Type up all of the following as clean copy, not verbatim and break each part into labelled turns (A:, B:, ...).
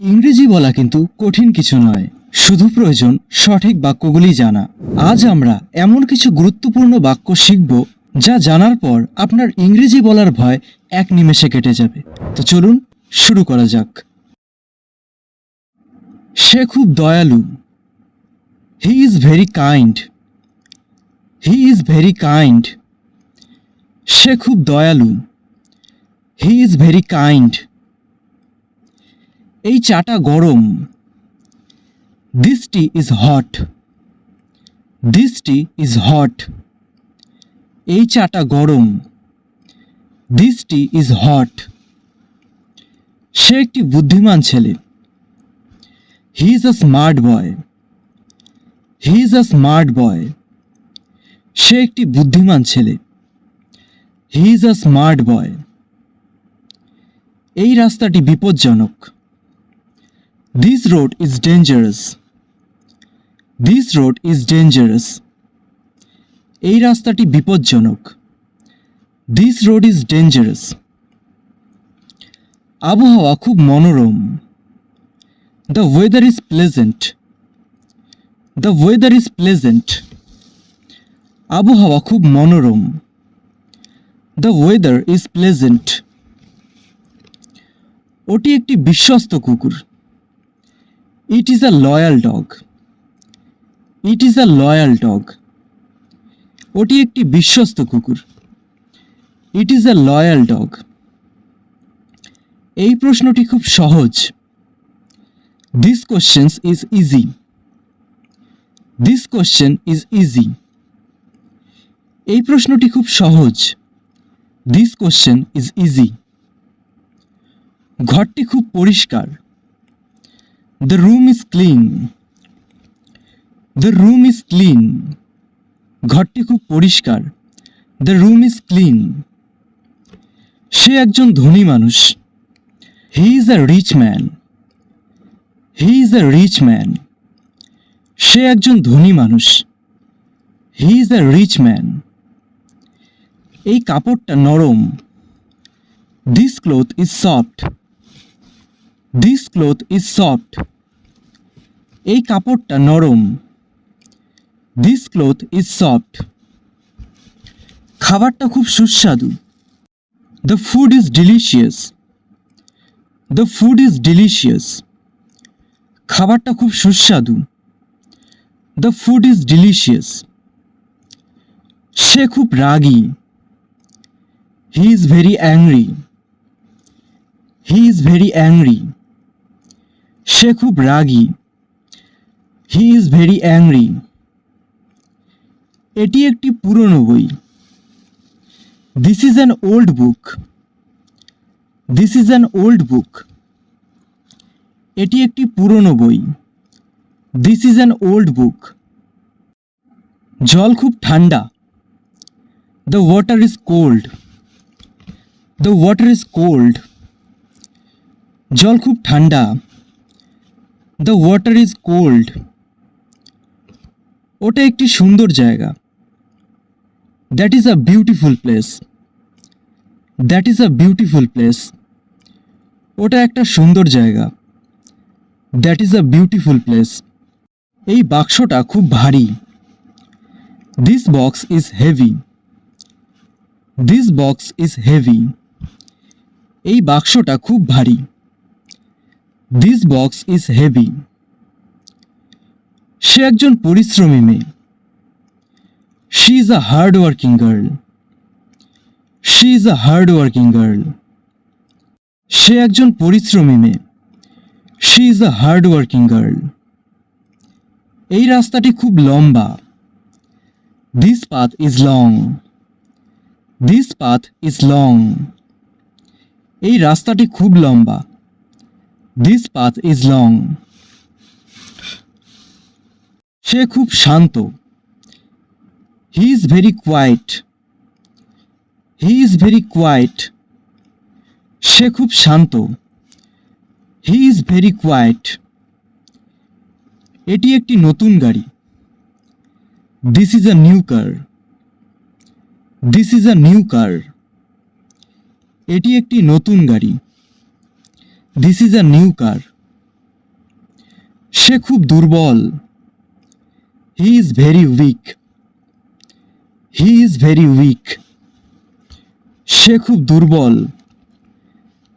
A: ইংরেজি বলা কিন্তু কঠিন কিছু নয়, শুধু প্রয়োজন সঠিক বাক্যগুলি জানা। আজ আমরা এমন কিছু গুরুত্বপূর্ণ বাক্য শিখব যা জানার পর আপনার ইংরেজি বলার ভয় এক নিমেষে কেটে যাবে। তো চলুন শুরু করা যাক। সে খুব দয়ালু। He is very kind. He is very kind. সে খুব দয়ালু। He is very kind. এই চাটা গরম। This tea is hot. This tea is hot. এই চাটা গরম। This tea is hot. সে একটি বুদ্ধিমান ছেলে। He is a smart boy. He is a smart boy. সে একটি বুদ্ধিমান ছেলে। He is a smart boy. এই রাস্তাটি বিপজ্জনক। This road is dangerous. This road is dangerous. এই রাস্তাটি বিপজ্জনক। This road is dangerous. আবহাওয়া খুব মনোরম। The weather is pleasant. The weather is pleasant. আবহাওয়া খুব মনোরম। The weather is pleasant. ওটি একটি বিশ্বস্ত কুকুর। It is a loyal dog. It is a loyal dog. ওটি একটি বিশ্বস্ত কুকুর। It is a loyal dog. এই প্রশ্নটি খুব সহজ। This question is easy. This question is easy. এই প্রশ্নটি খুব সহজ। This question is easy. ঘরটি খুব পরিষ্কার। The room is clean. The room is clean. ঘরটি খুব পরিষ্কার। The room is clean. সে একজন ধনী মানুষ। He is a rich man. He is a rich man. সে একজন ধনী মানুষ। He is a rich man. এই কাপড়টা নরম। This cloth is soft. This cloth is soft. এই কাপড়টা নরম। This cloth is soft. খাবারটা খুব সুস্বাদু। The food is delicious. The food is delicious. খাবারটা খুব সুস্বাদু। The food is delicious. সে খুব রাগী। He is very angry. He is very angry. সে খুব রাগী। He is very angry. এটি একটি পুরনো বই। This is an old book. This is an old book. এটি একটি পুরনো বই। This is an old book. জল খুব ঠান্ডা। The water is cold. The water is cold. জল খুব ঠান্ডা। The water is cold. ওটা একটি সুন্দর জায়গা। That is a beautiful place. That is a beautiful place. ওটা একটা সুন্দর জায়গা। That is a beautiful place. এই বাক্সটা খুব ভারী। This box is heavy. This box is heavy. এই বাক্সটা খুব ভারী। This box is heavy. সে একজন পরিশ্রমী মেয়ে। She is a hard working girl. She is a hard working girl. সে একজন পরিশ্রমী মেয়ে। She is a hard working girl. এই রাস্তাটি খুব লম্বা। This path is long. This path is long. এই রাস্তাটি খুব লম্বা। This path is long. সে খুব শান্ত। He is very quiet. He is very quiet. সে খুব শান্ত। He is very quiet. এটি একটি নতুন গাড়ি। This is a new car. This is a new car. এটি একটি নতুন গাড়ি। This is a new car. সে খুব দুর্বল। He is very weak. He is very weak. সে খুব দুর্বল।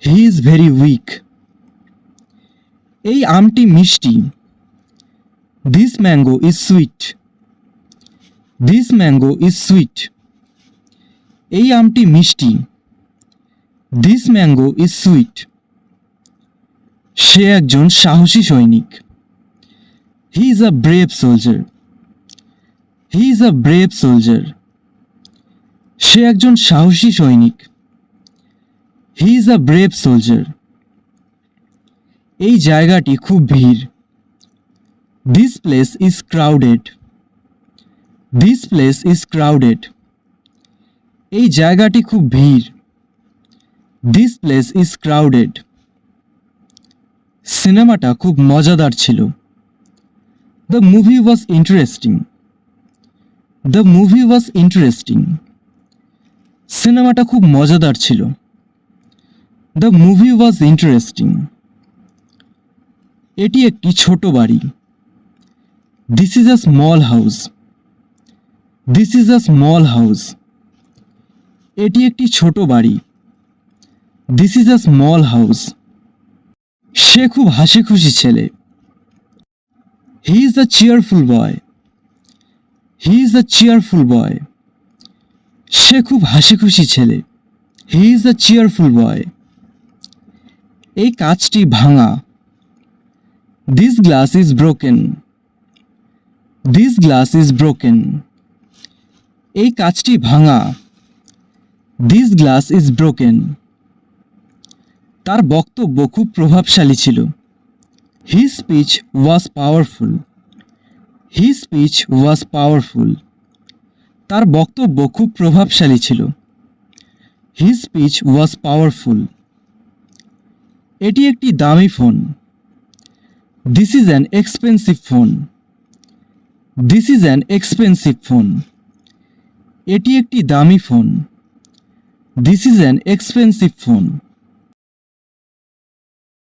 A: He is very weak. এই আমটি মিষ্টি। This mango is sweet. This mango is sweet. এই আমটি মিষ্টি। This mango is sweet. সে একজন সাহসী সৈনিক। He is a brave soldier. He is a brave soldier. সে একজন সাহসী সৈনিক। He is a brave soldier. এই জায়গাটি খুব ভিড়। This place is crowded. This place is crowded. এই জায়গাটি খুব ভিড়। This place is crowded. সিনেমাটা খুব মজাদার ছিল। The movie was interesting. The movie was interesting. সিনেমাটা খুব মজাদার ছিল। The movie was interesting. এটি একটি ছোট বাড়ি। This is a small house. This is a small house. এটি একটি ছোট বাড়ি। This is a small house. সে খুব হাসি খুশি ছেলে। He is a cheerful boy. He is a cheerful boy. সে খুব হাসি খুশি ছেলে। He is a cheerful boy. এই কাঁচটি ভাঙা। This glass is broken. This glass is broken. এই কাঁচটি ভাঙা। This glass is broken. তার বক্তব্য খুব প্রভাবশালী ছিল। His speech was powerful. His speech was powerful. তার বক্তব্য খুব প্রভাবশালী ছিল। His speech was powerful. এটি একটি দামি phone. This is an expensive phone. This is an expensive phone. এটি একটি দামি phone. This is an expensive phone.